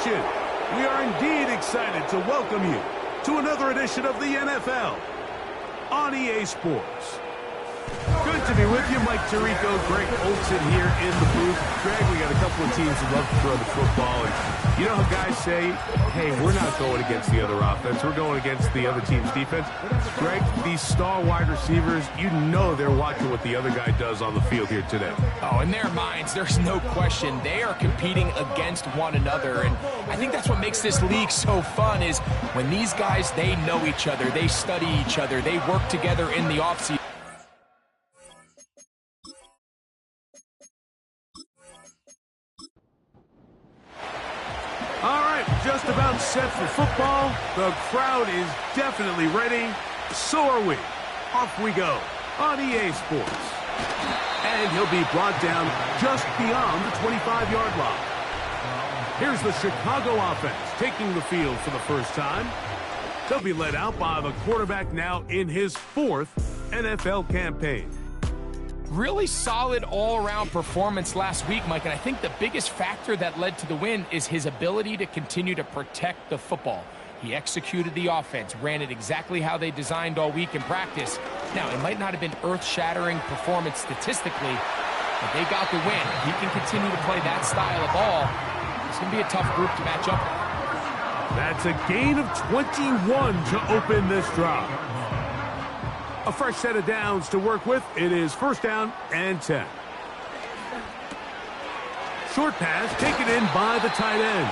action. We are indeed excited to welcome you to another edition of the NFL on EA Sports. Good to be with you, Mike Tirico, Greg Olson here in the booth. Greg, we got a couple of teams who love to throw the football, and you know how guys say, hey, we're not going against the other offense, we're going against the other team's defense. Greg, these star wide receivers, you know they're watching what the other guy does on the field here today. Oh, in their minds, there's no question. They are competing against one another, and I think that's what makes this league so fun is when these guys, they know each other, they study each other, they work together in the offseason. All right, just about set for football. The crowd is definitely ready. So are we. Off we go on EA Sports. And he'll be brought down just beyond the 25-yard line. Here's the Chicago offense taking the field for the first time. They'll be led out by the quarterback now in his 4th NFL campaign. Really solid all-around performance last week, Mike, and I think the biggest factor that led to the win is his ability to continue to protect the football. He executed the offense, ran it exactly how they designed all week in practice. Now, it might not have been earth-shattering performance statistically, but they got the win. If he can continue to play that style of ball, it's going to be a tough group to match up with. That's a gain of 21 to open this drive. A fresh set of downs to work with. It is 1st down and 10. Short pass taken in by the tight end.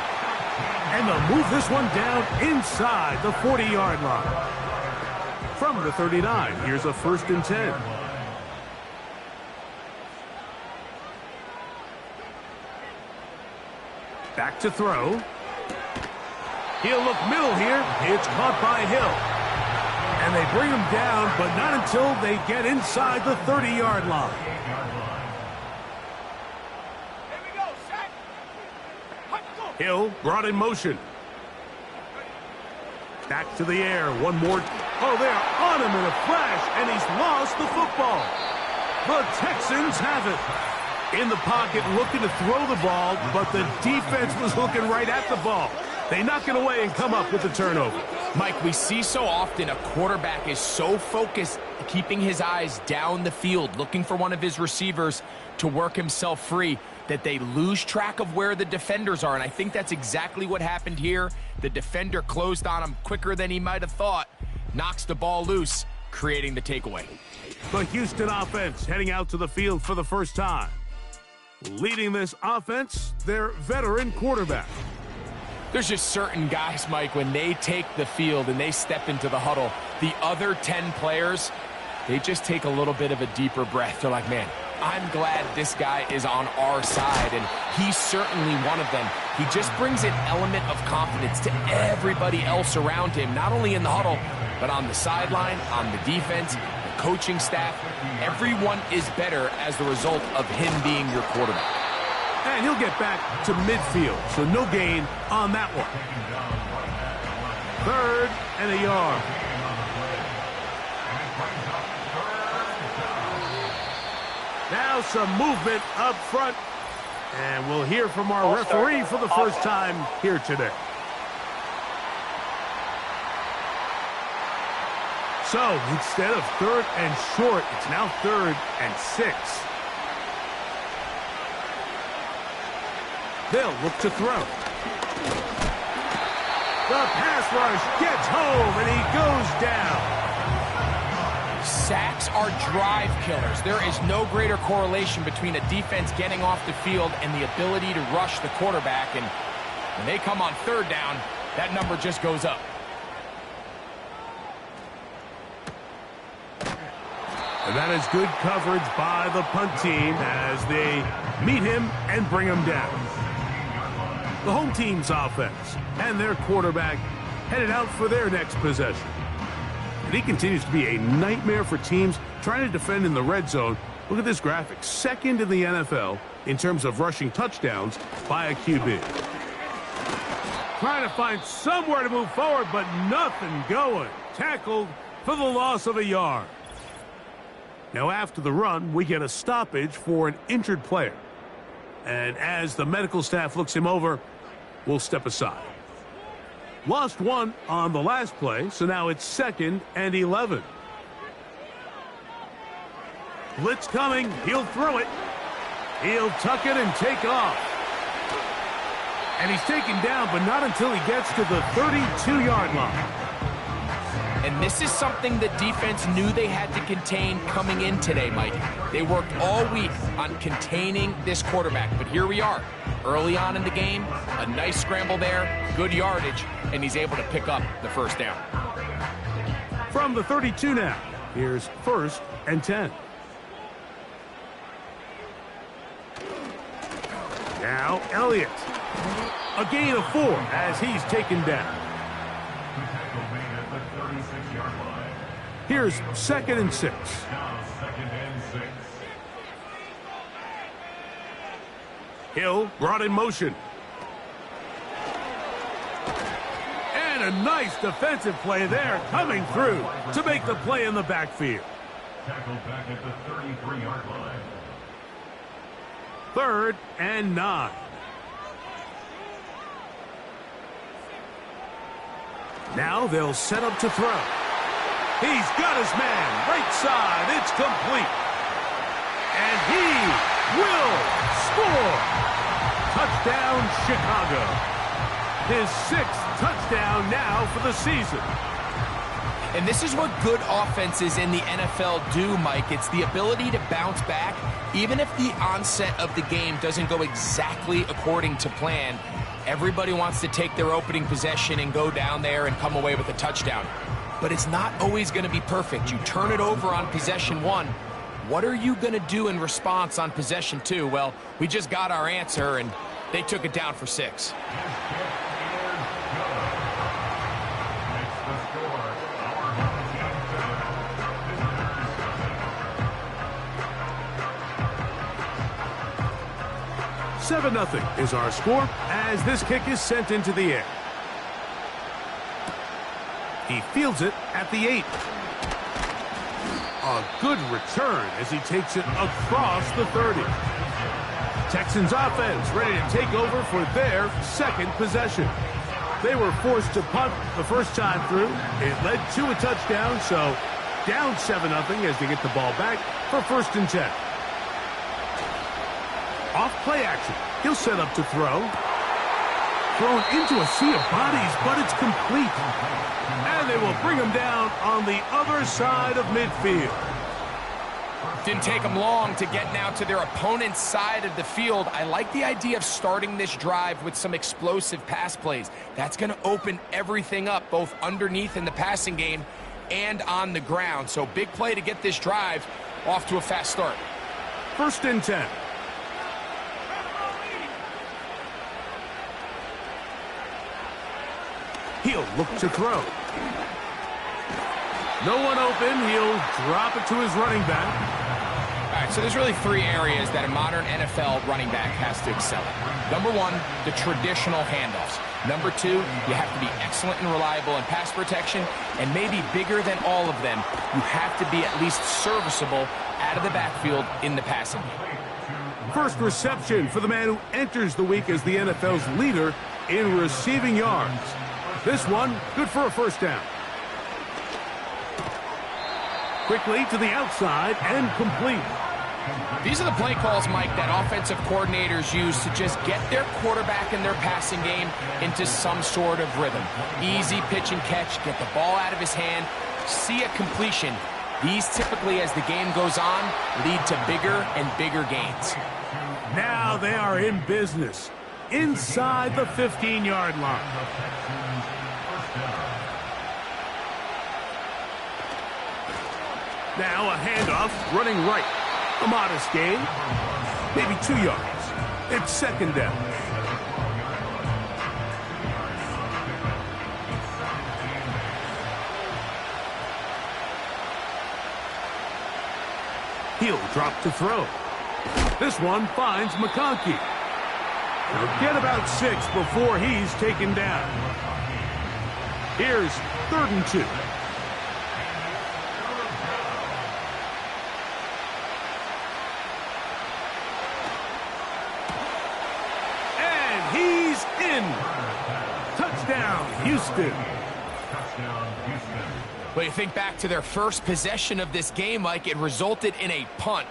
And they'll move this one down inside the 40-yard line. From the 39, here's a 1st and 10. Back to throw. He'll look middle here. It's caught by Hill. And they bring him down, but not until they get inside the 30-yard line. Hill brought in motion. Back to the air. One more. Oh, they're on him in a flash, and he's lost the football. The Texans have it. In the pocket, looking to throw the ball, but the defense was looking right at the ball. They knock it away and come up with the turnover. Mike, we see so often a quarterback is so focused, keeping his eyes down the field, looking for one of his receivers to work himself free, that they lose track of where the defenders are. And I think that's exactly what happened here. The defender closed on him quicker than he might have thought, knocks the ball loose, creating the takeaway. The Houston offense heading out to the field for the first time. Leading this offense, their veteran quarterback. There's just certain guys, Mike, when they take the field and they step into the huddle, the other 10 players, they just take a little bit of a deeper breath. They're like, man, I'm glad this guy is on our side, and he's certainly one of them. He just brings an element of confidence to everybody else around him, not only in the huddle, but on the sideline, on the defense, the coaching staff. Everyone is better as the result of him being your quarterback. And he'll get back to midfield, so no gain on that one. 3rd and a yard. Now some movement up front. And we'll hear from our referee for the first time here today. So instead of 3rd and short, it's now 3rd and 6. They'll look to throw. The pass rush gets home, and he goes down. Sacks are drive killers. There is no greater correlation between a defense getting off the field and the ability to rush the quarterback. And when they come on 3rd down, that number just goes up. And that is good coverage by the punt team as they meet him and bring him down. The home team's offense and their quarterback headed out for their next possession. And he continues to be a nightmare for teams trying to defend in the red zone. Look at this graphic. 2nd in the NFL in terms of rushing touchdowns by a QB. Trying to find somewhere to move forward, but nothing going. Tackled for the loss of a yard. Now after the run, we get a stoppage for an injured player. And as the medical staff looks him over, will step aside. Lost one on the last play, so now it's 2nd and 11. Blitz coming. He'll throw it. He'll tuck it and take off. And he's taken down, but not until he gets to the 32-yard line. And this is something the defense knew they had to contain coming in today, Mike. They worked all week on containing this quarterback, but here we are. Early on in the game, a nice scramble there, good yardage, and he's able to pick up the first down. From the 32 now, here's 1st and 10. Now Elliott. A gain of 4 as he's taken down. Here's 2nd and 6. Hill brought in motion. And a nice defensive play there coming through to make the play in the backfield. Tackled back at the 33-yard line. 3rd and 9. Now they'll set up to throw. He's got his man right side. It's complete. And he will score. Touchdown, Chicago. His 6th touchdown now for the season. And this is what good offenses in the NFL do, Mike. It's the ability to bounce back, even if the onset of the game doesn't go exactly according to plan. Everybody wants to take their opening possession and go down there and come away with a touchdown. But it's not always going to be perfect. You turn it over on possession 1. What are you going to do in response on possession 2? Well, we just got our answer, and they took it down for 6. 7-0 is our score as this kick is sent into the air. He fields it at the 8. A good return as he takes it across the 30. Texans offense ready to take over for their 2nd possession. They were forced to punt the first time through. It led to a touchdown, so down 7-0 as they get the ball back for 1st and 10. Off play action. He'll set up to throw. Thrown into a sea of bodies, but it's complete. And they will bring him down on the other side of midfield. Didn't take them long to get now to their opponent's side of the field. I like the idea of starting this drive with some explosive pass plays. That's going to open everything up, both underneath in the passing game and on the ground. So big play to get this drive off to a fast start. 1st and 10. He'll look to throw. No one open. He'll drop it to his running back. All right, so there's really 3 areas that a modern NFL running back has to excel at. Number 1, the traditional handoffs. Number 2, you have to be excellent and reliable in pass protection. And maybe bigger than all of them, you have to be at least serviceable out of the backfield in the passing game. First reception for the man who enters the week as the NFL's leader in receiving yards. This one, good for a 1st down. Quickly to the outside and complete. These are the play calls, Mike, that offensive coordinators use to just get their quarterback and their passing game into some sort of rhythm. Easy pitch and catch, get the ball out of his hand, see a completion. These typically, as the game goes on, lead to bigger and bigger gains. Now they are in business inside the 15-yard line. Now a handoff running right. A modest gain. Maybe 2 yards. It's 2nd down. He'll drop to throw. This one finds McConkey. He'll get about 6 before he's taken down. Here's 3rd and 2. Touchdown, Houston. Well, you think back to their first possession of this game, Mike, it resulted in a punt.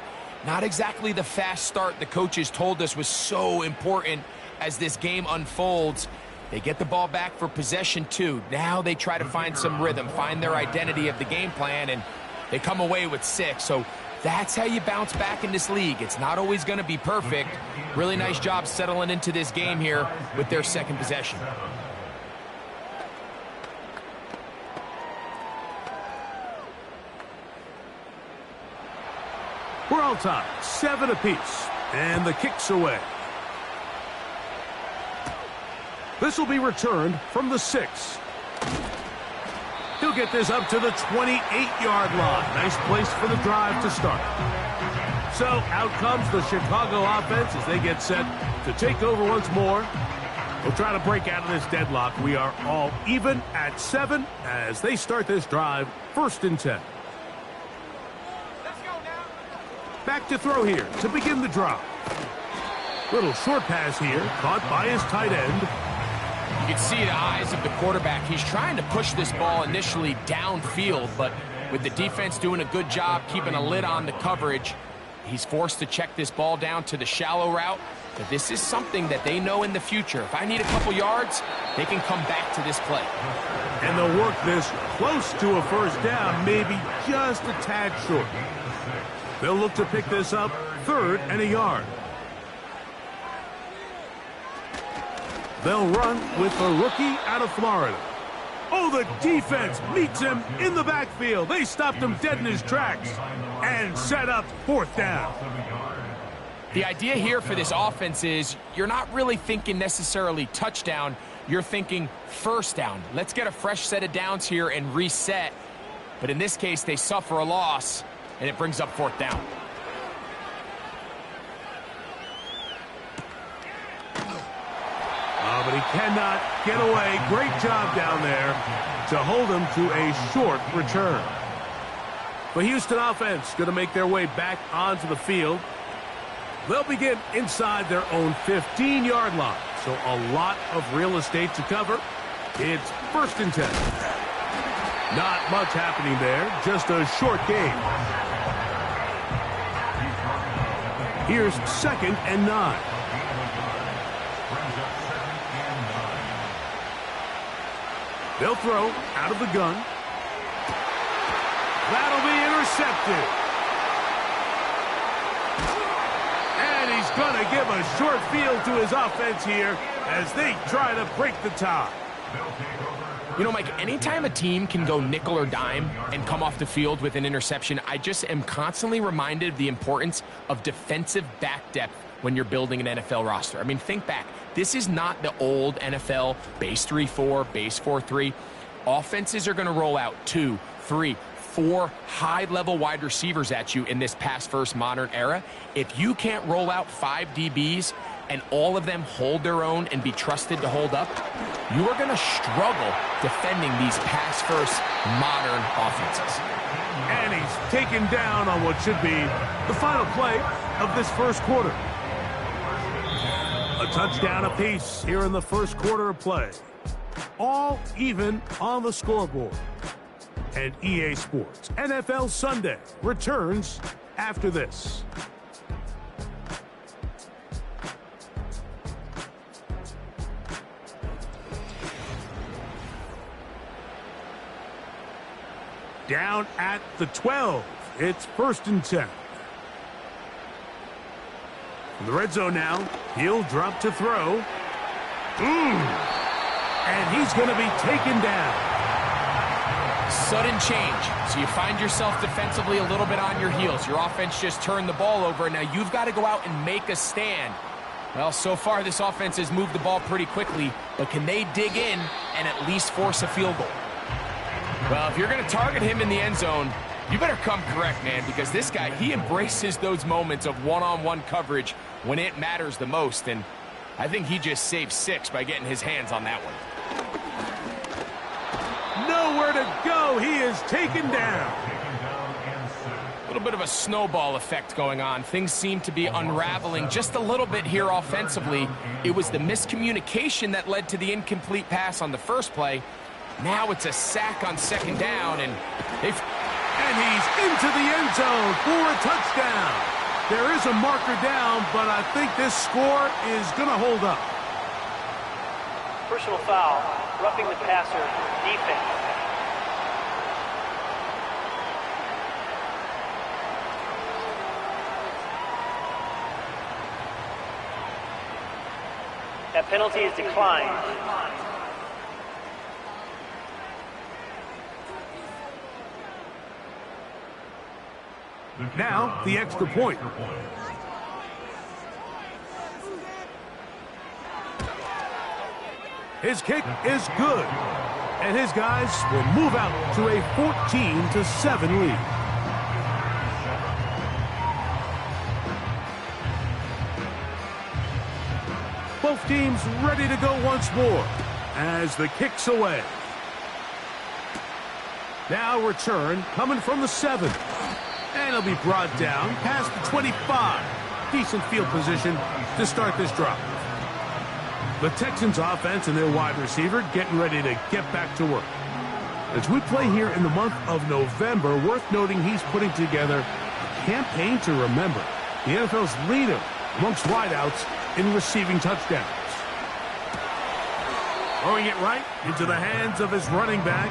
Not exactly the fast start the coaches told us was so important as this game unfolds. They get the ball back for possession 2. Now they try to find some rhythm, find their identity of the game plan, and they come away with 6. So that's how you bounce back in this league. It's not always going to be perfect. Really nice job settling into this game here with their second possession. We're all tied, 7 apiece, and the kick's away. This will be returned from the 6. He'll get this up to the 28-yard line. Nice place for the drive to start. So out comes the Chicago offense as they get set to take over once more. We'll try to break out of this deadlock. We are all even at 7 as they start this drive, 1st and 10. Back to throw here to begin the drive. Little short pass here, caught by his tight end. You can see the eyes of the quarterback. He's trying to push this ball initially downfield, but with the defense doing a good job keeping a lid on the coverage, he's forced to check this ball down to the shallow route. But this is something that they know in the future. If I need a couple yards, they can come back to this play. And they'll work this close to a 1st down, maybe just a tad short. They'll look to pick this up 3rd and a yard. They'll run with the rookie out of Florida. Oh, the defense meets him in the backfield. They stopped him dead in his tracks and set up 4th down. The idea here for this offense is you're not really thinking necessarily touchdown. You're thinking 1st down. Let's get a fresh set of downs here and reset. But in this case, they suffer a loss, and it brings up 4th down. Oh, but he cannot get away. Great job down there to hold him to a short return. The Houston offense going to make their way back onto the field. They'll begin inside their own 15-yard line. So a lot of real estate to cover. It's 1st and 10. Not much happening there. Just a short game. Here's 2nd and 9. They'll throw out of the gun. That'll be intercepted. And he's going to give a short field to his offense here as they try to break the tie. You know, Mike, anytime a team can go nickel or dime and come off the field with an interception, I just am constantly reminded of the importance of defensive back depth when you're building an NFL roster. I mean, think back. This is not the old NFL base 3-4, base 4-3. Offenses are going to roll out 2, 3, 4 high-level wide receivers at you in this pass-first modern era. If you can't roll out 5 DBs and all of them hold their own and be trusted to hold up, you are going to struggle defending these pass-first modern offenses. And he's taken down on what should be the final play of this 1st quarter. A touchdown apiece here in the 1st quarter of play. All even on the scoreboard. And EA Sports NFL Sunday returns after this. Down at the 12. It's 1st and 10. In the red zone now, he'll drop to throw. And he's going to be taken down. Sudden change. So you find yourself defensively a little bit on your heels. Your offense just turned the ball over, and now you've got to go out and make a stand. Well, so far this offense has moved the ball pretty quickly, but can they dig in and at least force a field goal? Well, if you're going to target him in the end zone, you better come correct, man, because this guy, he embraces those moments of one-on-one coverage when it matters the most, and I think he just saved 6 by getting his hands on that one. Nowhere to go. He is taken down. little bit of a snowball effect going on. Things seem to be unraveling just a little bit here offensively. It was the miscommunication that led to the incomplete pass on the first play. Now it's a sack on second down, and he's into the end zone for a touchdown. There is a marker down, but I think this score is going to hold up. Personal foul, roughing the passer, defense. That penalty is declined. Now, the extra point. His kick is good. And his guys will move out to a 14-7 lead. Both teams ready to go once more as the kick's away. Now return coming from the 7. And he'll be brought down past the 25. Decent field position to start this drive. The Texans offense and their wide receiver getting ready to get back to work. As we play here in the month of November, worth noting he's putting together a campaign to remember. The NFL's leader amongst wideouts in receiving touchdowns. Throwing it right into the hands of his running back.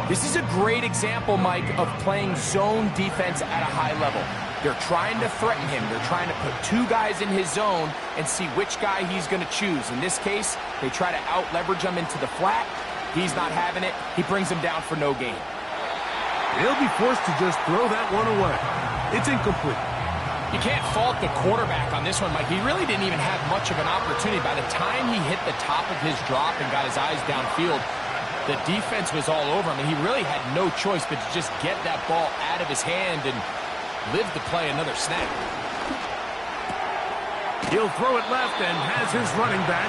This is a great example, Mike, of playing zone defense at a high level. They're trying to threaten him. They're trying to put two guys in his zone and see which guy he's going to choose. In this case, they try to out-leverage him into the flat. He's not having it. He brings him down for no gain. He'll be forced to just throw that one away. It's incomplete. You can't fault the quarterback on this one, Mike. He really didn't even have much of an opportunity. By the time he hit the top of his drop and got his eyes downfield, the defense was all over him, and he really had no choice but to just get that ball out of his hand and live to play another snap. He'll throw it left and has his running back.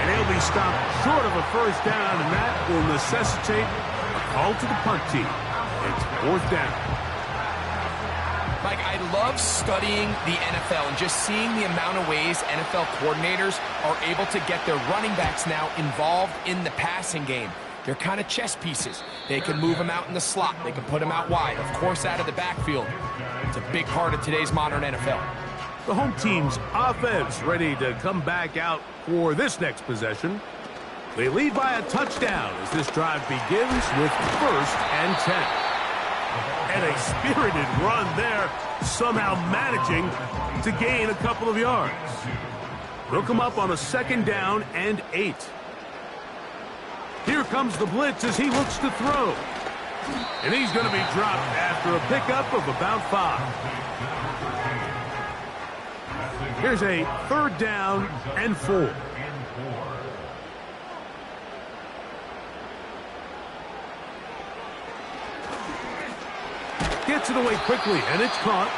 And he'll be stopped short of a first down, and that will necessitate a call to the punt team. It's 4th down. Mike, I love studying the NFL and just seeing the amount of ways NFL coordinators are able to get their running backs now involved in the passing game. They're kind of chess pieces. They can move them out in the slot. They can put them out wide, of course, out of the backfield. It's a big part of today's modern NFL. The home team's offense ready to come back out for this next possession. They lead by a touchdown as this drive begins with 1st and 10. And a spirited run there, somehow managing to gain a couple of yards. They'll come up on a 2nd down and 8. Here comes the blitz as he looks to throw. And he's going to be dropped after a pickup of about 5. Here's a 3rd down and 4. Gets it away quickly, and it's caught.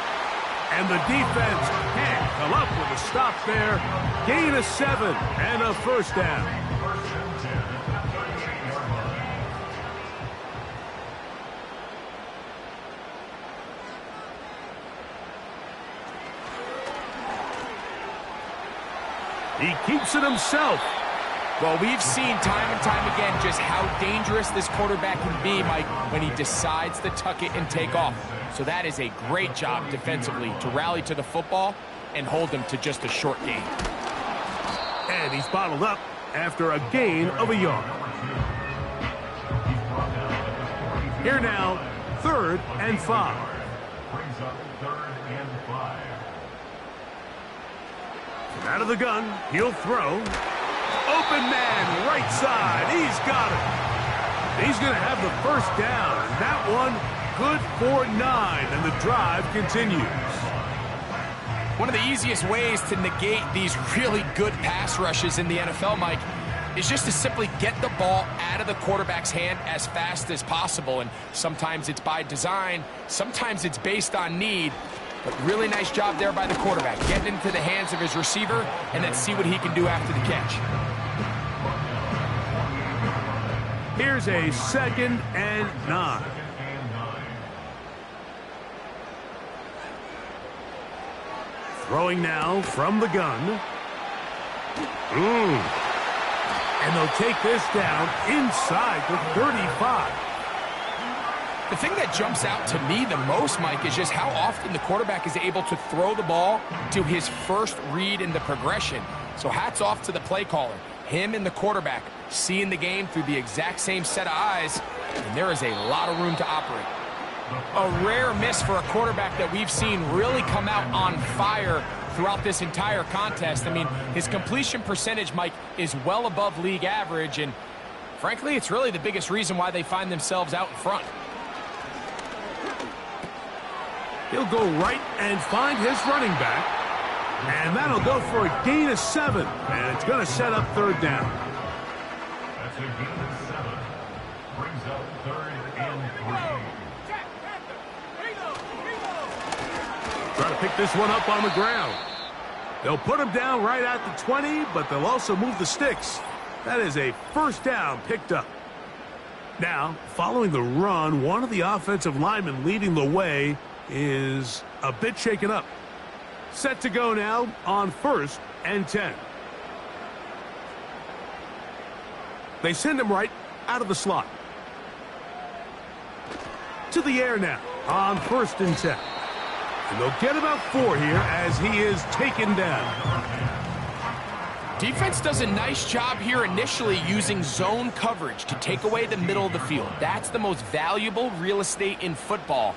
And the defense can't come up with a stop there. Gain of 7 and a 1st down. He keeps it himself. Well, we've seen time and time again just how dangerous this quarterback can be, Mike, when he decides to tuck it and take off. So that is a great job defensively to rally to the football and hold him to just a short gain. And he's bottled up after a gain of a yard. Here now, 3rd and 5. Brings up 3rd and 5. Out of the gun, he'll throw. Open man, right side. He's got it. He's going to have the 1st down. And that one, good for 9. And the drive continues. One of the easiest ways to negate these really good pass rushes in the NFL, Mike, is just to simply get the ball out of the quarterback's hand as fast as possible. And sometimes it's by design. Sometimes it's based on need. But really nice job there by the quarterback, getting into the hands of his receiver, and then see what he can do after the catch. Here's a 2nd and 9. Throwing now from the gun. And they'll take this down inside the 35. The thing that jumps out to me the most, Mike, is just how often the quarterback is able to throw the ball to his first read in the progression. So hats off to the play caller. Him and the quarterback seeing the game through the exact same set of eyes, and there is a lot of room to operate. A rare miss for a quarterback that we've seen really come out on fire throughout this entire contest. I mean, his completion percentage, Mike, is well above league average, and frankly, it's really the biggest reason why they find themselves out in front. He'll go right and find his running back. And that'll go for a gain of 7. And it's going to set up third down. That's a gain of 7. Brings up 3rd and 3. Try to pick this one up on the ground. They'll put him down right at the 20, but they'll also move the sticks. That is a first down picked up. Now, following the run, one of the offensive linemen leading the way is a bit shaken up. Set to go now on 1st and 10. They send him right out of the slot. To the air now on 1st and 10. And they'll get about 4 here as he is taken down. Defense does a nice job here initially using zone coverage to take away the middle of the field. That's the most valuable real estate in football.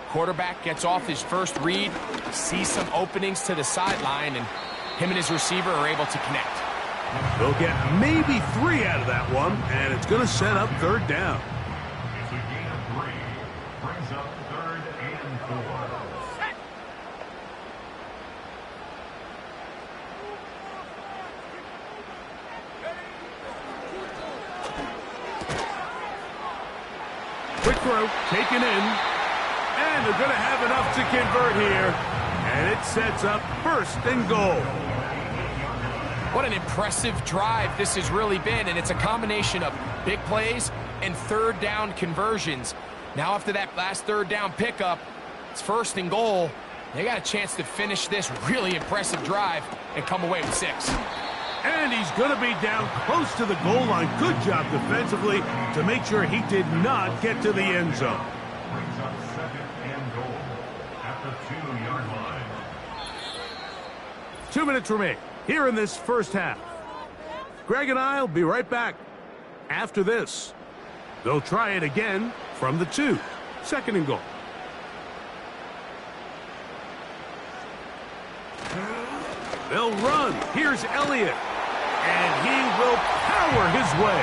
Quarterback gets off his first read, sees some openings to the sideline, and him and his receiver are able to connect. They'll get maybe 3 out of that one, and it's going to set up third down. It's a gain of 3. Brings up 3rd and 4. Quick throw, taken in. And they're going to have enough to convert here. And it sets up 1st and goal. What an impressive drive this has really been, and it's a combination of big plays and third down conversions. Now after that last third down pickup, it's 1st and goal. They got a chance to finish this really impressive drive and come away with 6. And he's going to be down close to the goal line. Good job defensively to make sure he did not get to the end zone. Brings up 2nd and goal at the 2-yard line. 2 minutes remain here in this first half. Greg and I will be right back after this. They'll try it again from the 2. 2nd and goal. They'll run. Here's Elliott. And he will power his way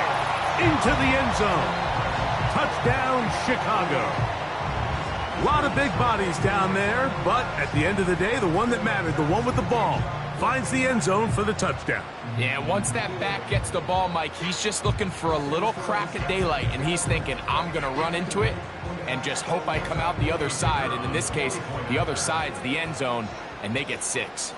into the end zone. Touchdown, Chicago. A lot of big bodies down there, but at the end of the day, the one that mattered, the one with the ball, finds the end zone for the touchdown. Yeah, once that back gets the ball, Mike, he's just looking for a little crack of daylight, and he's thinking, I'm going to run into it and just hope I come out the other side. And in this case, the other side's the end zone, and they get 6.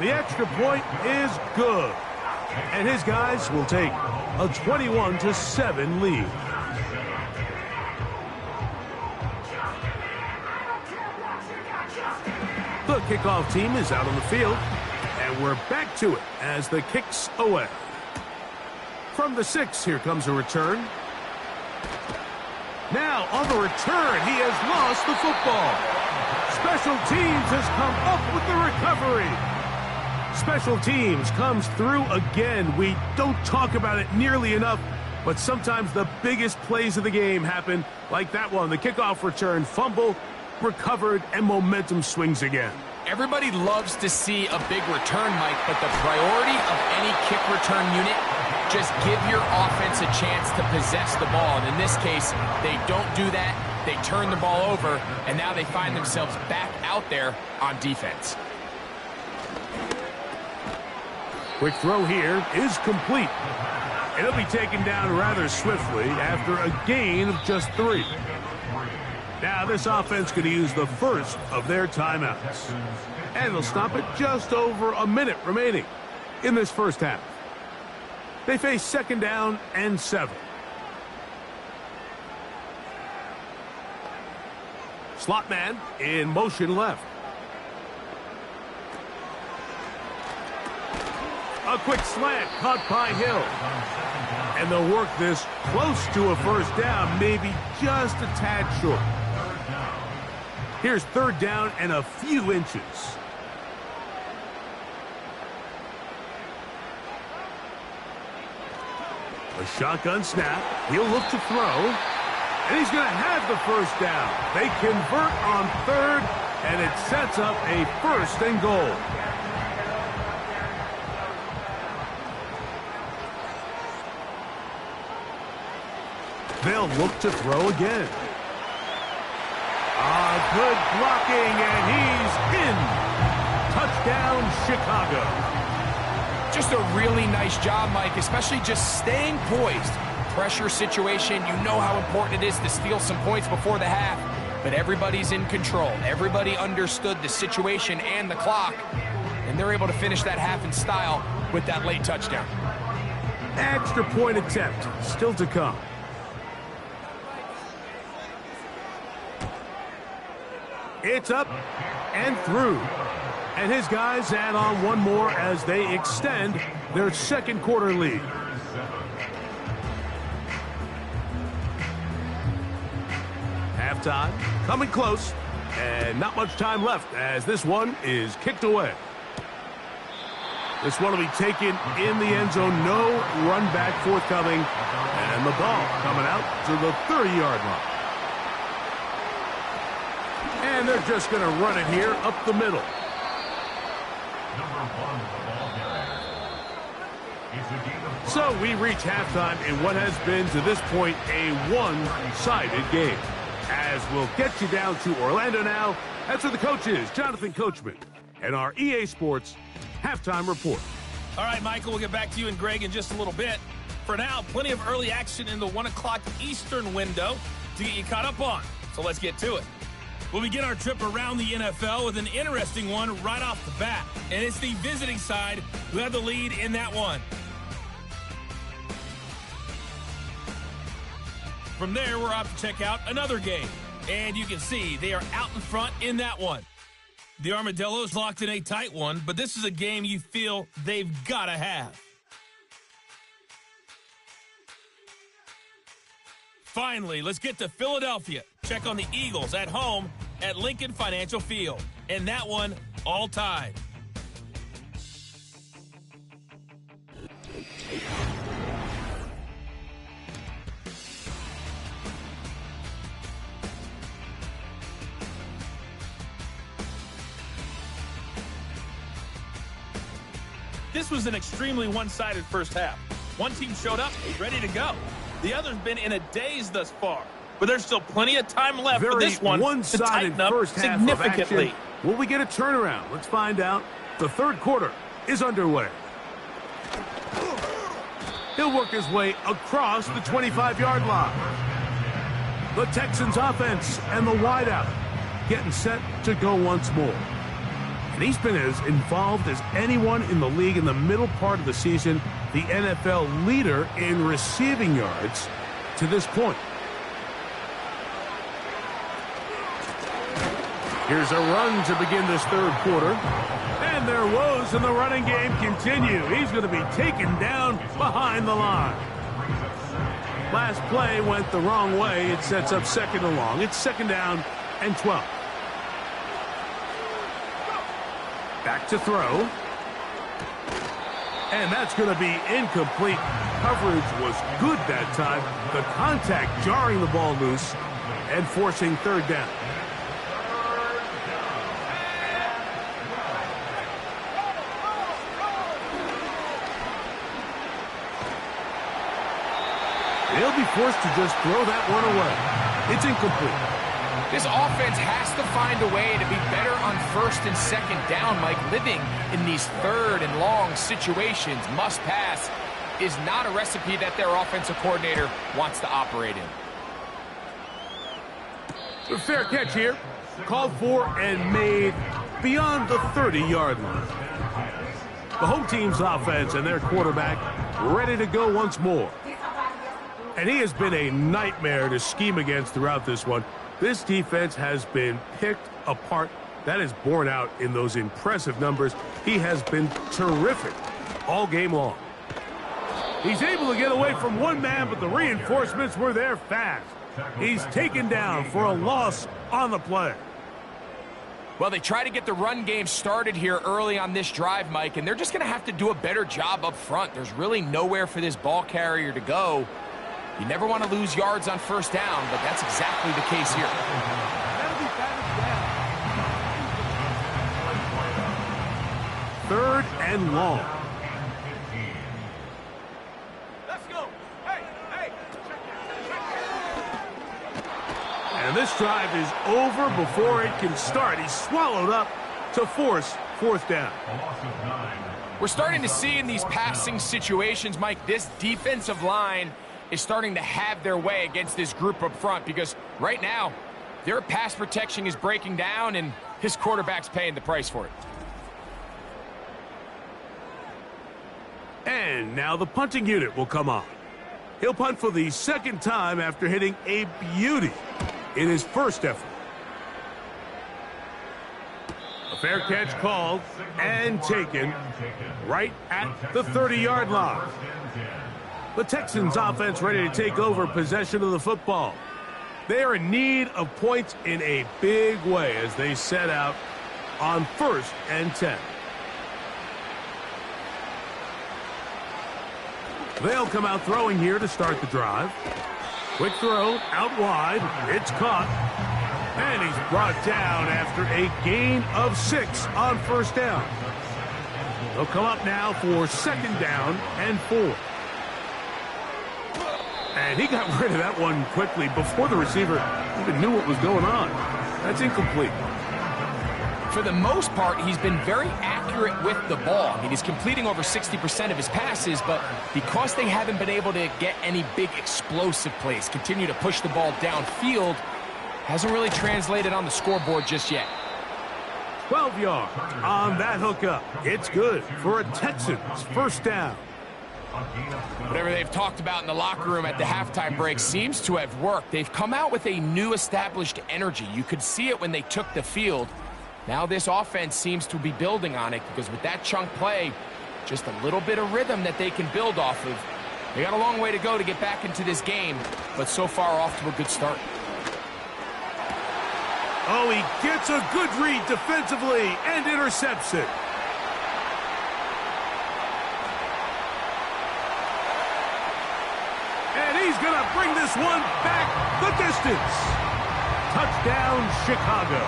The extra point is good. And his guys will take a 21-7 lead. The kickoff team is out on the field. And we're back to it as the kick's away. From the 6, here comes a return. Now on the return, he has lost the football. Special teams has come up with the recovery. Special teams comes through again. We don't talk about it nearly enough, but sometimes the biggest plays of the game happen like that one. The kickoff return, fumble, recovered, and momentum swings again. Everybody loves to see a big return, Mike, but the priority of any kick return unit, just give your offense a chance to possess the ball. And in this case, they don't do that. They turn the ball over, and now they find themselves back out there on defense. Quick throw here is complete. It'll be taken down rather swiftly after a gain of just 3. Now this offense could use the first of their timeouts. And they'll stop it just over a minute remaining in this first half. They face 2nd down and 7. Slot man in motion left. A quick slant caught by Hill. And they'll work this close to a first down, maybe just a tad short. Here's third down and a few inches. A shotgun snap. He'll look to throw. And he's going to have the first down. They convert on third, and it sets up a first and goal. They'll look to throw again. Good blocking, and he's in. Touchdown, Chicago. Just a really nice job, Mike, especially just staying poised. Pressure situation, you know how important it is to steal some points before the half, but everybody's in control. Everybody understood the situation and the clock, and they're able to finish that half in style with that late touchdown. Extra point attempt still to come. It's up and through. And his guys add on one more as they extend their second quarter lead. Halftime coming close, and not much time left as this one is kicked away. This one will be taken in the end zone. No run back forthcoming, and the ball coming out to the 30-yard line. And they're just going to run it here up the middle. So we reach halftime in what has been to this point a one-sided game. As we'll get you down to Orlando now, that's where the coach is, Jonathan Coachman, and our EA Sports halftime report. All right, Michael, we'll get back to you and Greg in just a little bit. For now, plenty of early action in the 1 o'clock Eastern window to get you caught up on. So let's get to it. We'll begin our trip around the NFL with an interesting one right off the bat. And it's the visiting side who have the lead in that one. From there, we're off to check out another game. And you can see they are out in front in that one. The Armadillos locked in a tight one, but this is a game you feel they've got to have. Finally, let's get to Philadelphia. Check on the Eagles at home at Lincoln Financial Field. And that one, all tied. This was an extremely one-sided first half. One team showed up ready to go. The other's been in a daze thus far. But there's still plenty of time left for this one to tighten up first half significantly. Of action. Will we get a turnaround? Let's find out. The third quarter is underway. He'll work his way across the 25-yard line. The Texans offense and the wideout getting set to go once more. And he's been as involved as anyone in the league in the middle part of the season, the NFL leader in receiving yards to this point. Here's a run to begin this third quarter. And their woes in the running game continue. He's going to be taken down behind the line. Last play went the wrong way. It sets up second and long. It's second down and 12. Back to throw. And that's going to be incomplete. Coverage was good that time. The contact jarring the ball loose and forcing third down. They'll be forced to just throw that one away. It's incomplete. This offense has to find a way to be better on first and second down, Mike. Living in these third and long situations, must pass, is not a recipe that their offensive coordinator wants to operate in. A fair catch here. Called for and made beyond the 30-yard line. The home team's offense and their quarterback ready to go once more. And he has been a nightmare to scheme against throughout this one. This defense has been picked apart. That is borne out in those impressive numbers. He has been terrific all game long. He's able to get away from one man, but the reinforcements were there fast. He's taken down for a loss on the play. Well, they try to get the run game started here early on this drive, Mike, and they're just going to have to do a better job up front. There's really nowhere for this ball carrier to go. You never want to lose yards on first down, but that's exactly the case here. Third and long. Let's go. Hey, hey. And this drive is over before it can start. He's swallowed up to force fourth down. We're starting to see in these passing situations, Mike, this defensive line is starting to have their way against this group up front because right now their pass protection is breaking down and his quarterback's paying the price for it. And now the punting unit will come on. He'll punt for the second time after hitting a beauty in his first effort. A fair catch called and taken right at the 30-yard line. The Texans offense ready to take over possession of the football. They are in need of points in a big way as they set out on 1st and 10. They'll come out throwing here to start the drive. Quick throw out wide. It's caught. And he's brought down after a gain of 6 on first down. They'll come up now for second down and 4. And he got rid of that one quickly before the receiver even knew what was going on. That's incomplete. For the most part, he's been very accurate with the ball. I mean, he's completing over 60% of his passes, but because they haven't been able to get any big explosive plays, continue to push the ball downfield, hasn't really translated on the scoreboard just yet. 12 yards on that hookup. It's good for a Texans first down. Whatever they've talked about in the locker room at the halftime break seems to have worked. They've come out with a new established energy. You could see it when they took the field. Now this offense seems to be building on it because with that chunk play, just a little bit of rhythm that they can build off of. They got a long way to go to get back into this game, but so far off to a good start. Oh, he gets a good read defensively and intercepts it. And he's going to bring this one back the distance. Touchdown, Chicago.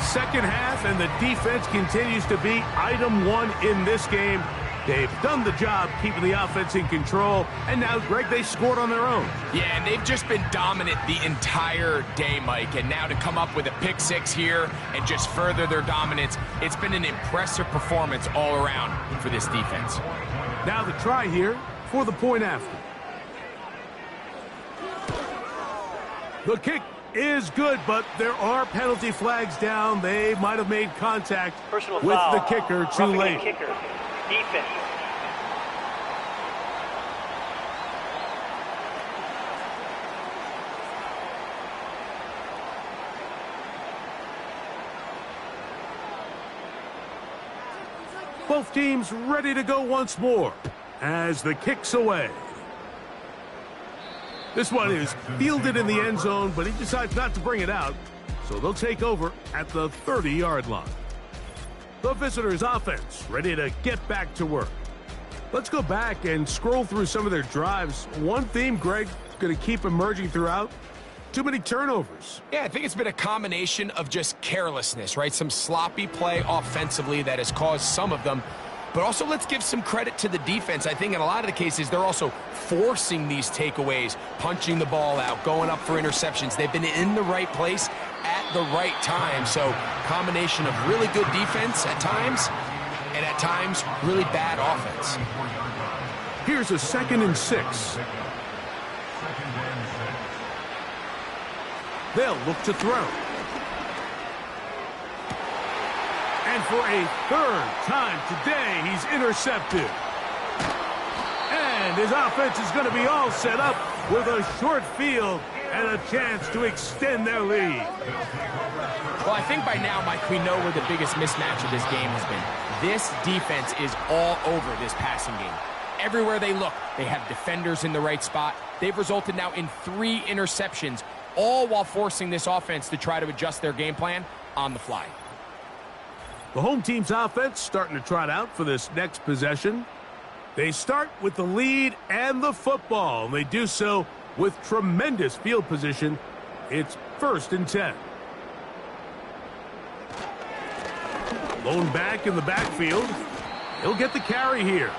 Second half, and the defense continues to be item 1 in this game. They've done the job keeping the offense in control, and now, Greg, they scored on their own. Yeah, and they've just been dominant the entire day, Mike, and now to come up with a pick 6 here and just further their dominance, it's been an impressive performance all around for this defense. Now the try here for the point after. The kick is good, but there are penalty flags down. They might have made contact Personal with foul. the kicker too Roughing late. the kicker. Defense. Both teams ready to go once more as the kick's away. This one is fielded in the end zone, but he decides not to bring it out, so they'll take over at the 30-yard line. The visitors' offense ready to get back to work. Let's go back and scroll through some of their drives. One theme, Greg, going to keep emerging throughout. Too many turnovers. Yeah, I think it's been a combination of just carelessness, right? Some sloppy play offensively that has caused some of them. But also, let's give some credit to the defense. I think in a lot of the cases, they're also forcing these takeaways, punching the ball out, going up for interceptions. They've been in the right place at the right time. So, combination of really good defense at times, and at times, really bad offense. Here's a 2nd and 6. They'll look to throw. And for a 3rd time today, he's intercepted. And his offense is going to be all set up with a short field and a chance to extend their lead. Well, I think by now, Mike, we know where the biggest mismatch of this game has been. This defense is all over this passing game. Everywhere they look, they have defenders in the right spot. They've resulted now in 3 interceptions, all while forcing this offense to try to adjust their game plan on the fly. The home team's offense starting to trot out for this next possession. They start with the lead and the football, and they do so with tremendous field position. It's 1st and 10. Lone back in the backfield. He'll get the carry here.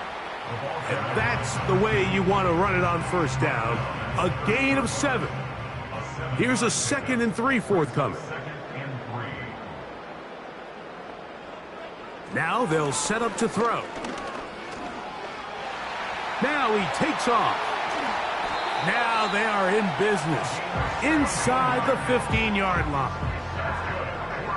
And that's the way you want to run it on 1st down. A gain of 7. Here's a 2nd and 3 forthcoming. Now they'll set up to throw. Now he takes off. Now they are in business inside the 15-yard line.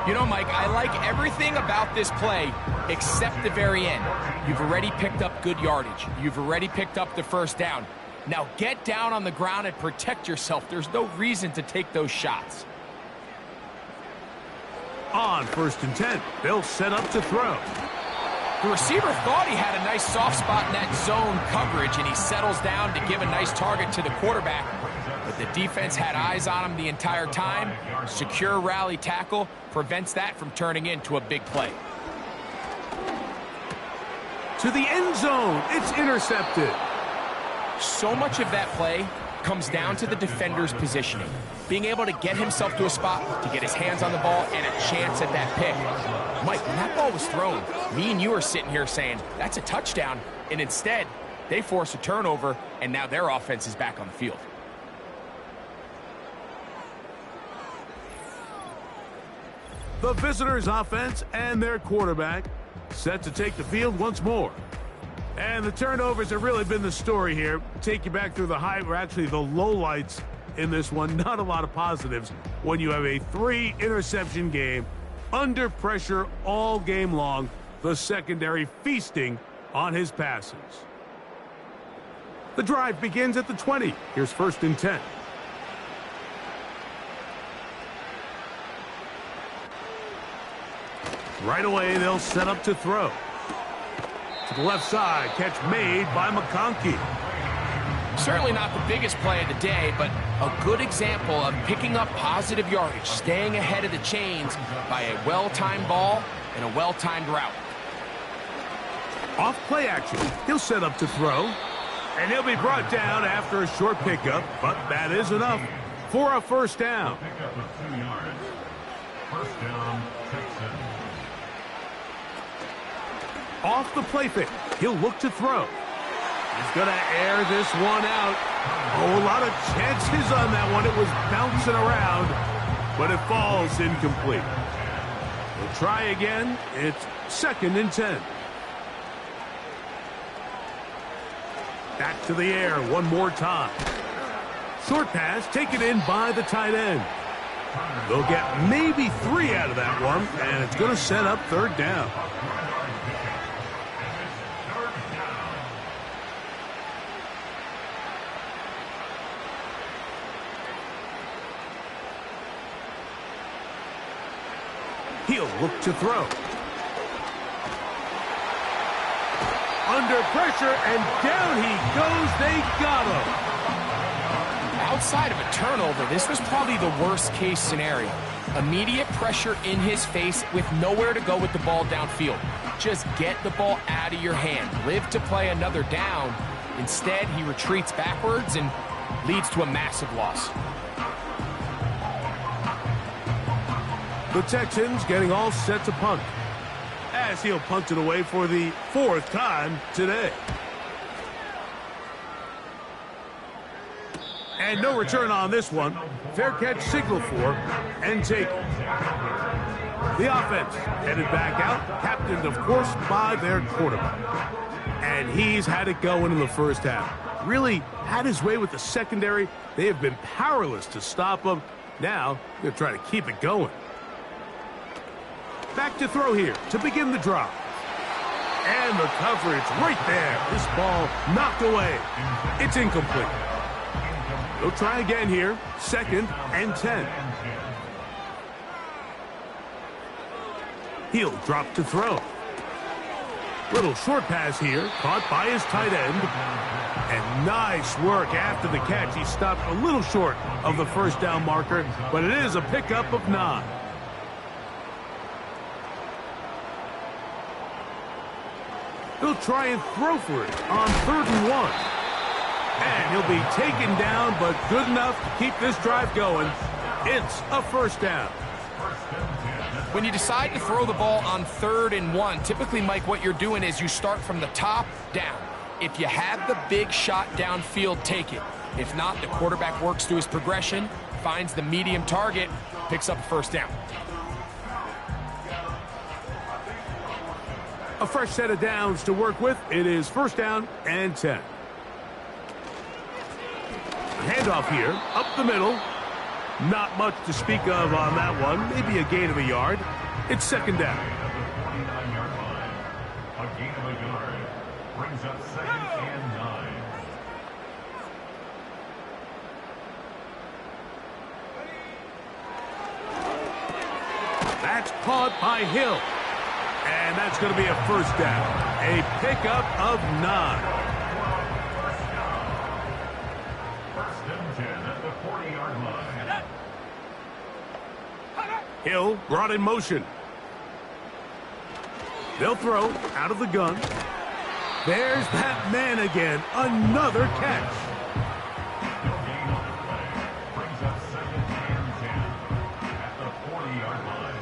You know, Mike, I like everything about this play except the very end. You've already picked up good yardage. You've already picked up the 1st down. Now get down on the ground and protect yourself. There's no reason to take those shots. On 1st and 10, they'll set up to throw. The receiver thought he had a nice soft spot in that zone coverage, and he settles down to give a nice target to the quarterback. But the defense had eyes on him the entire time. Secure rally tackle prevents that from turning into a big play. To the end zone, it's intercepted. So much of that play comes down to the defender's positioning. Being able to get himself to a spot, to get his hands on the ball, and a chance at that pick. Mike, when that ball was thrown, me and you are sitting here saying, that's a touchdown. And instead, they force a turnover, and now their offense is back on the field. The visitors' offense and their quarterback set to take the field once more. And the turnovers have really been the story here. Take you back through the high, or actually the lowlights in this one. Not a lot of positives when you have a 3-interception game under pressure all game long. The secondary feasting on his passes. The drive begins at the 20. Here's 1st and 10. Right away, they'll set up to throw. To the left side, catch made by McConkey. Certainly not the biggest play of the day, but a good example of picking up positive yardage, staying ahead of the chains by a well-timed ball and a well-timed route. Off play action, he'll set up to throw, and he'll be brought down after a short pickup, but that is enough for a 1st down. Pickup of 2 yards. 1st down, Texans. Off the play fake, he'll look to throw. He's going to air this one out. Oh, a lot of chances on that one. It was bouncing around, but it falls incomplete. We'll try again. It's 2nd and 10. Back to the air one more time. Short pass taken in by the tight end. They'll get maybe 3 out of that one, and it's going to set up 3rd down. He'll look to throw. Under pressure, and down he goes. They got him. Outside of a turnover, this was probably the worst-case scenario. Immediate pressure in his face with nowhere to go with the ball downfield. Just get the ball out of your hand. Live to play another down. Instead, he retreats backwards and leads to a massive loss. The Texans getting all set to punt, as he'll punt it away for the 4th time today. And no return on this one. Fair catch signaled for and taken. The offense headed back out, captained, of course, by their quarterback. And he's had it going in the 1st half. Really had his way with the secondary. They have been powerless to stop him. Now they're trying to keep it going. Back to throw here to begin the drive. And the coverage right there. This ball knocked away. It's incomplete. He'll try again here. 2nd and 10. He'll drop to throw. Little short pass here, caught by his tight end. And nice work after the catch. He stopped a little short of the first down marker, but it is a pickup of 9. He'll try and throw for it on 3rd and 1. And he'll be taken down, but good enough to keep this drive going. It's a first down. When you decide to throw the ball on 3rd and 1, typically, Mike, what you're doing is you start from the top down. If you have the big shot downfield, take it. If not, the quarterback works through his progression, finds the medium target, picks up a first down. A fresh set of downs to work with. It is 1st down and 10. Handoff here, up the middle. Not much to speak of on that one. Maybe a gain of a yard. It's 2nd down. A gain of a yard brings up 2nd and 9. That's caught by Hill. And that's going to be a first down. A pickup of 9. 1st and 10 at the 40-yard line. Hill brought in motion. They'll throw out of the gun. There's that man again. Another catch. No gain on the play. Brings up 2nd and 10 at the 40-yard line.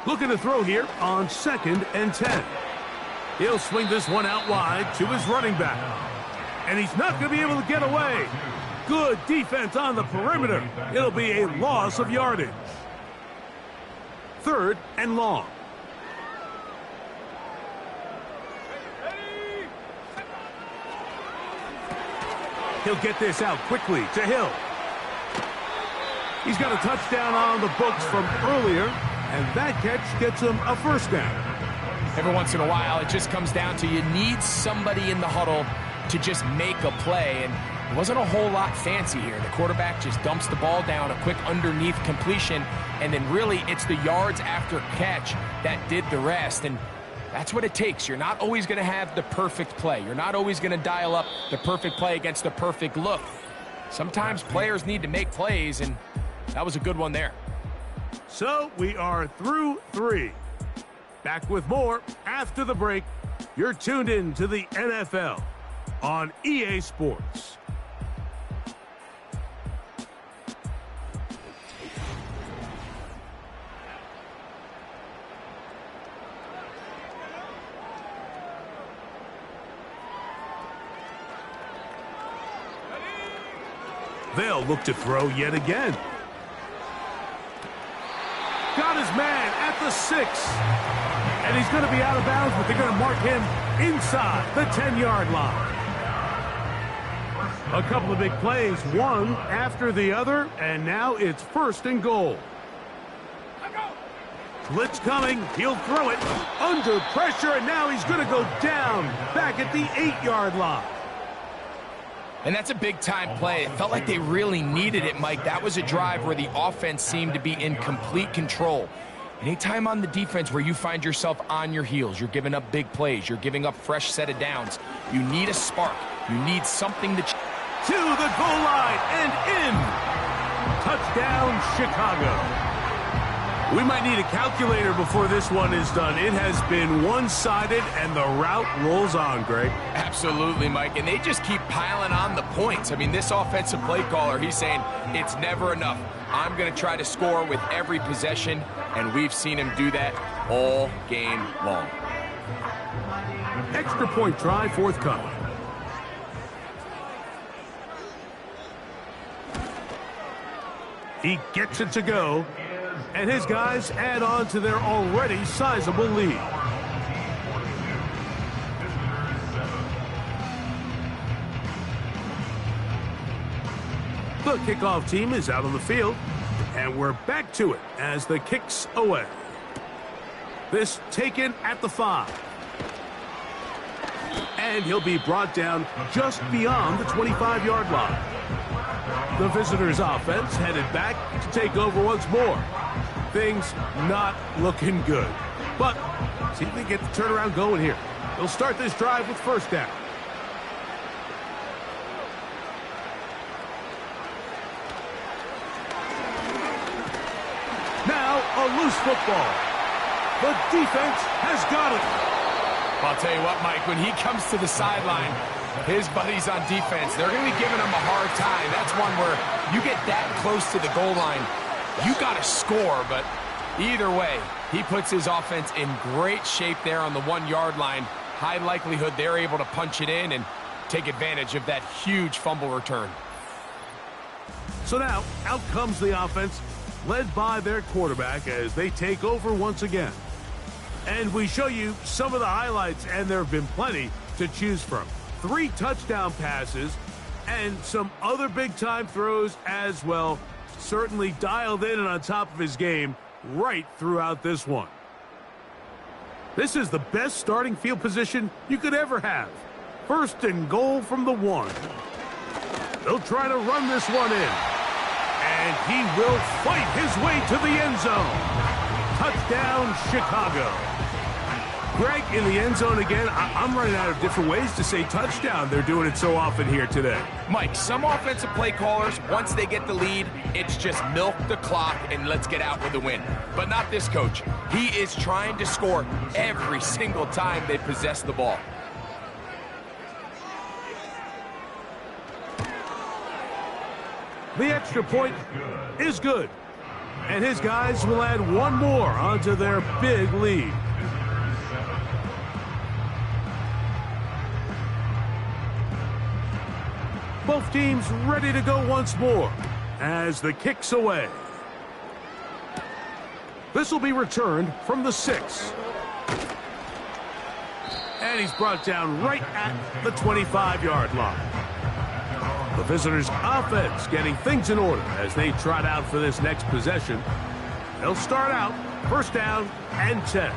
Looking to throw here on 2nd and 10. He'll swing this one out wide to his running back. And he's not going to be able to get away. Good defense on the perimeter. It'll be a loss of yardage. 3rd and long. He'll get this out quickly to Hill. He's got a touchdown on the books from earlier, and that catch gets him a first down. Every once in a while, it just comes down to you need somebody in the huddle to just make a play, and it wasn't a whole lot fancy here. The quarterback just dumps the ball down, a quick underneath completion, and then really it's the yards after catch that did the rest, and that's what it takes. You're not always going to have the perfect play. You're not always going to dial up the perfect play against the perfect look. Sometimes players need to make plays, and that was a good one there. So we are through 3. Back with more after the break. You're tuned in to the NFL on EA Sports. They'll look to throw yet again. Got his man at the 6. And he's going to be out of bounds, but they're going to mark him inside the 10-yard line. A couple of big plays, one after the other, and now it's 1st and goal. Blitz coming. He'll throw it under pressure, and now he's going to go down back at the 8-yard line. And that's a big-time play. It felt like they really needed it, Mike. That was a drive where the offense seemed to be in complete control. Anytime on the defense where you find yourself on your heels, you're giving up big plays, you're giving up fresh set of downs, you need a spark. You need something to the goal line and in. Touchdown, Chicago. We might need a calculator before this one is done. It has been one-sided, and the route rolls on, Greg. Absolutely, Mike, and they just keep piling on the points. I mean, this offensive play caller, he's saying it's never enough. I'm going to try to score with every possession, and we've seen him do that all game long. Extra point try forthcoming. He gets it to go, and his guys add on to their already sizable lead. The kickoff team is out on the field, and we're back to it as the kick's away. This taken at the 5. And he'll be brought down just beyond the 25-yard line. The visitors' offense headed back to take over once more. Things not looking good. But see if they get the turnaround going here. They'll start this drive with first down. Now a loose football. The defense has got it. I'll tell you what, Mike, when he comes to the sideline, his buddies on defense, they're going to be giving him a hard time. That's one where you get that close to the goal line, you got to score. But either way, he puts his offense in great shape there on the 1-yard line. High likelihood they're able to punch it in and take advantage of that huge fumble return. So now, out comes the offense, led by their quarterback as they take over once again. And we show you some of the highlights, and there have been plenty to choose from. 3 touchdown passes and some other big-time throws as well. Certainly dialed in and on top of his game right throughout this one. This is the best starting field position you could ever have. First and goal from the 1. They'll try to run this one in. And he will fight his way to the end zone. Touchdown, Chicago. Greg, in the end zone again. I'm running out of different ways to say touchdown. They're doing it so often here today. Mike, some offensive play callers, once they get the lead, it's just milk the clock and let's get out with the win. But not this coach. He is trying to score every single time they possess the ball. The extra point is good. And his guys will add one more onto their big lead. Both teams ready to go once more as the kick's away. This will be returned from the 6. And he's brought down right at the 25-yard line. The visitors' offense getting things in order as they trot out for this next possession. They'll start out first down and 10.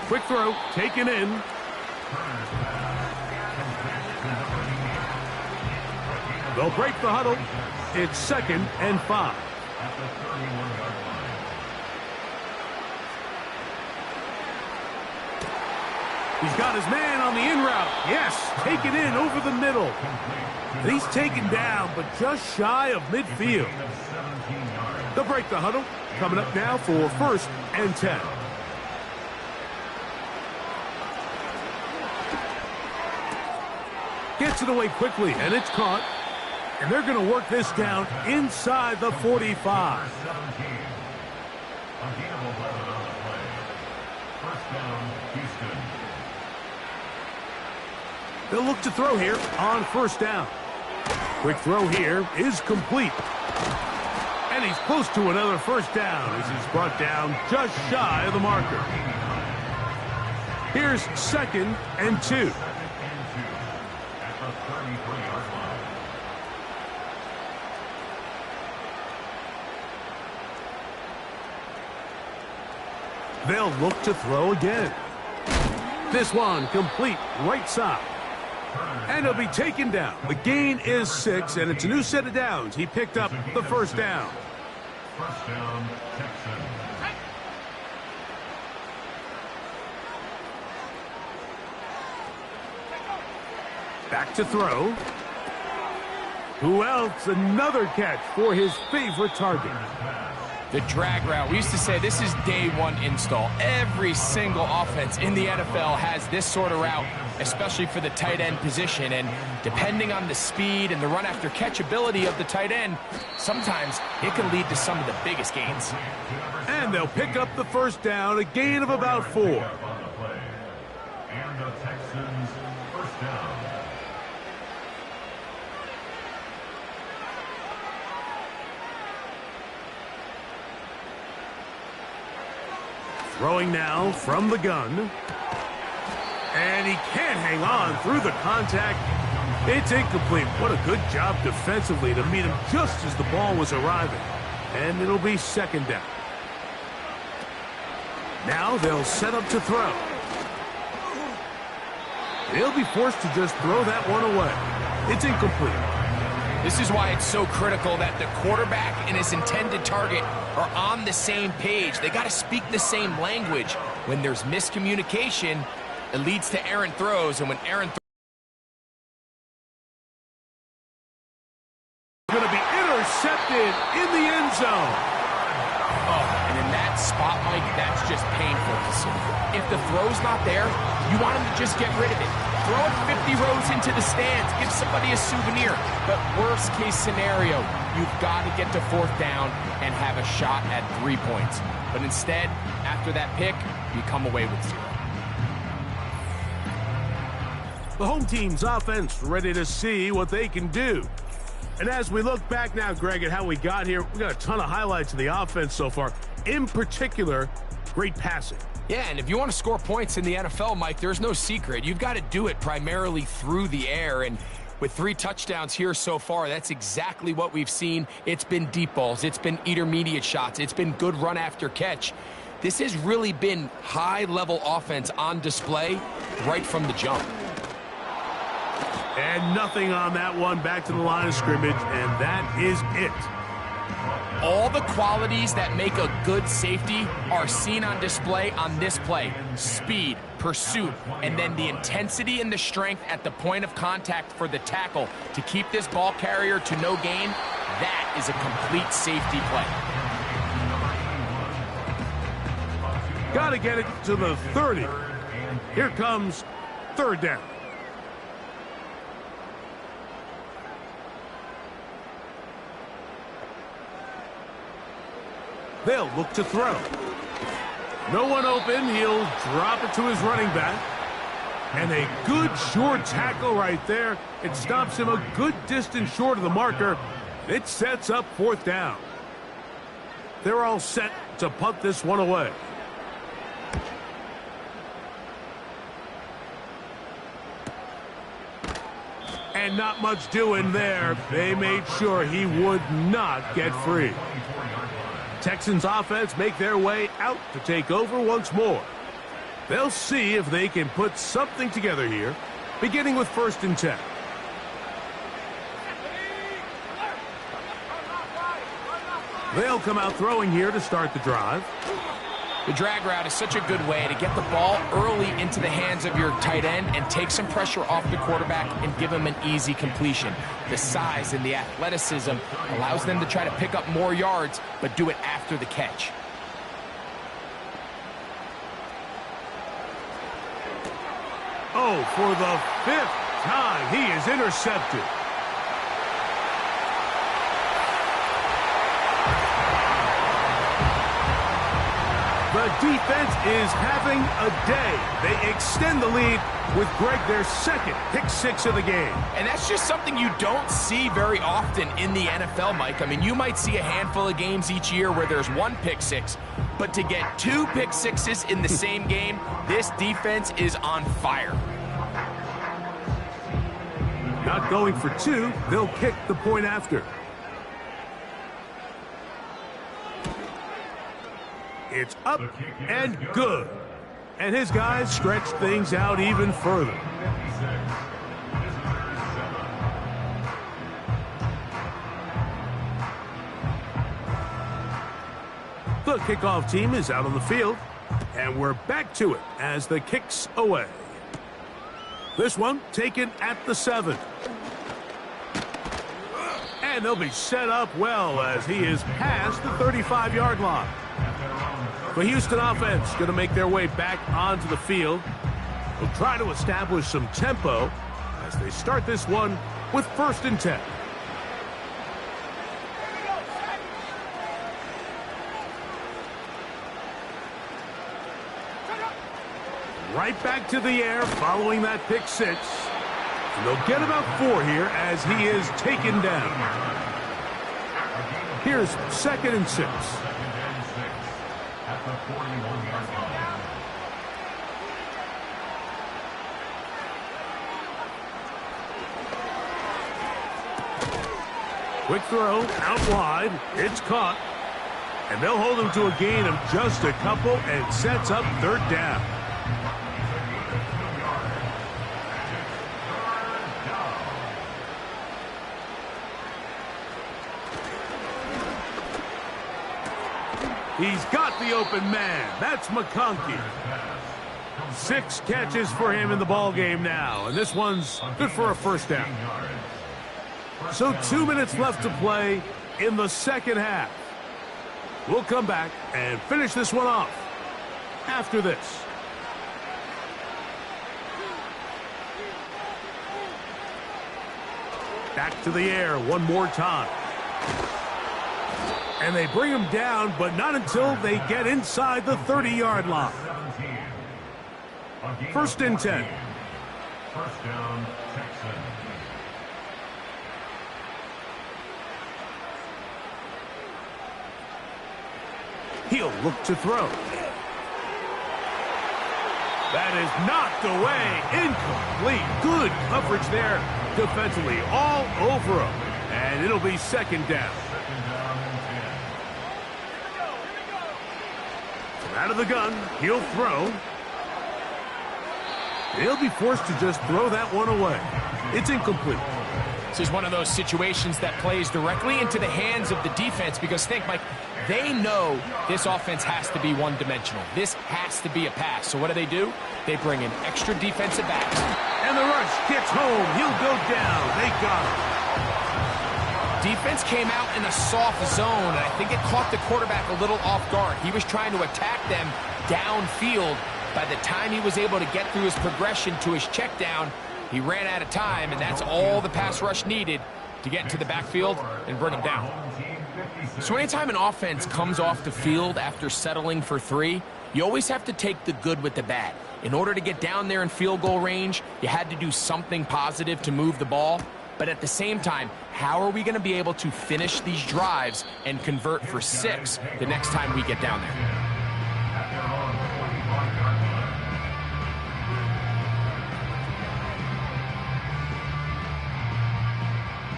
Quick throw, taken in. They'll break the huddle. It's 2nd and 5. He's got his man on the in route. Yes, taken in over the middle. And he's taken down, but just shy of midfield. They'll break the huddle. Coming up now for 1st and 10. Gets it away quickly, and it's caught. And they're going to work this down inside the 45. They'll look to throw here on first down. Quick throw here is complete. And he's close to another first down as he's brought down just shy of the marker. Here's 2nd and 2. They'll look to throw again. This one complete right side. And he'll be taken down. The gain is 6, and it's a new set of downs. He picked up the first down. First down, Texans. Back to throw. Who else? Another catch for his favorite target. The drag route. We used to say this is day 1 install. Every single offense in the NFL has this sort of route, especially for the tight end position. And depending on the speed and the run after catch ability of the tight end, sometimes it can lead to some of the biggest gains. And they'll pick up the first down, a gain of about 4. And the Texans first down. Throwing now from the gun. And he can't hang on through the contact. It's incomplete. What a good job defensively to meet him just as the ball was arriving. And it'll be second down. Now they'll set up to throw. They'll be forced to just throw that one away. It's incomplete. This is why it's so critical that the quarterback and his intended target are on the same page. They got to speak the same language. When there's miscommunication, it leads to errant throws, and when errant throws going to be intercepted in the end zone. Oh, and in that spot, Mike, that's just painful to see. If the throw's not there, you want him to just get rid of it. Throw it 50 rows into the stands. Give somebody a souvenir. But worst case scenario, you've got to get to fourth down and have a shot at 3 points. But instead, after that pick, you come away with 0. The home team's offense ready to see what they can do. And as we look back now, Greg, at how we got here, we got a ton of highlights of the offense so far. In particular, great passing. Yeah, and if you want to score points in the NFL, Mike, there's no secret. You've got to do it primarily through the air, and with 3 touchdowns here so far, that's exactly what we've seen. It's been deep balls. It's been intermediate shots. It's been good run after catch. This has really been high-level offense on display right from the jump. And nothing on that one, back to the line of scrimmage, and that is it. All the qualities that make a good safety are seen on display on this play. Speed, pursuit, and then the intensity and the strength at the point of contact for the tackle to keep this ball carrier to no gain. That is a complete safety play. Got to get it to the 30. Here comes third down. They'll look to throw. No one open. He'll drop it to his running back. And a good short tackle right there. It stops him a good distance short of the marker. It sets up fourth down. They're all set to punt this one away. And not much doing there. They made sure he would not get free. Texans offense make their way out to take over once more. They'll see if they can put something together here, beginning with 1st and 10. They'll come out throwing here to start the drive. The drag route is such a good way to get the ball early into the hands of your tight end and take some pressure off the quarterback and give him an easy completion. The size and the athleticism allows them to try to pick up more yards, but do it after the catch. Oh, for the 5th time, he is intercepted. The defense is having a day. They extend the lead with Greg, their 2nd pick 6 of the game. And that's just something you don't see very often in the NFL, Mike. I mean, you might see a handful of games each year where there's 1 pick 6, but to get 2 pick 6s in the same game, this defense is on fire. Not going for 2, they'll kick the point after. It's up and good. And his guys stretch things out even further. The kickoff team is out on the field. And we're back to it as the kick's away. This one taken at the 7. And they'll be set up well as he is past the 35-yard line. The Houston offense going to make their way back onto the field. They'll try to establish some tempo as they start this one with 1st and 10. Right back to the air following that pick 6. And they'll get about 4 here as he is taken down. Here's 2nd and 6. Quick throw, out wide. It's caught. And they'll hold him to a gain of just a couple and sets up third down. He's got the open man. That's McConkey. 6 catches for him in the ball game now, and this one's good for a first down. So 2 minutes left to play in the second half. We'll come back and finish this one off after this. Back to the air one more time. And they bring him down, but not until they get inside the 30-yard line. First and 10. First down, Texans. He'll look to throw. That is knocked away. Incomplete. Good coverage there defensively. All over him. And it'll be second down. From out of the gun, he'll throw. He'll be forced to just throw that one away. It's incomplete. This is one of those situations that plays directly into the hands of the defense because think, Mike, they know this offense has to be one-dimensional. This has to be a pass. So what do? They bring in extra defensive backs. And the rush gets home. He'll go down. They got him. Defense came out in a soft zone, and I think it caught the quarterback a little off guard. He was trying to attack them downfield. By the time he was able to get through his progression to his check down, he ran out of time, and that's all the pass rush needed to get into the backfield and bring him down. So anytime an offense comes off the field after settling for 3, you always have to take the good with the bad. In order to get down there in field goal range, you had to do something positive to move the ball. But at the same time, how are we going to be able to finish these drives and convert for 6 the next time we get down there?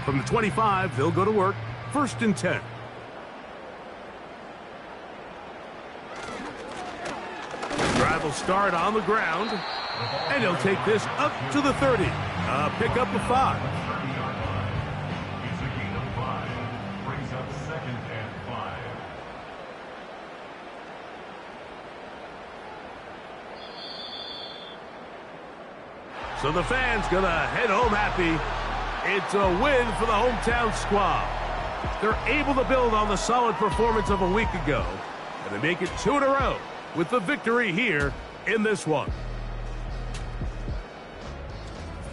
From the 25, they'll go to work. First and 10. Drive will start on the ground. And he'll take this up to the 30. Pick up a 5. It's a gain of 5. Brings up second and 5. So the fans gonna head home happy. It's a win for the hometown squad. They're able to build on the solid performance of a week ago, and they make it 2 in a row with the victory here in this one.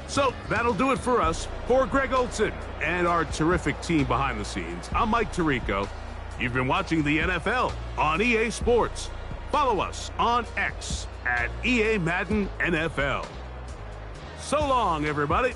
So that'll do it for us. For Greg Olson and our terrific team behind the scenes, I'm Mike Tirico. You've been watching the NFL on EA Sports. Follow us on X at EA Madden NFL. So long, everybody.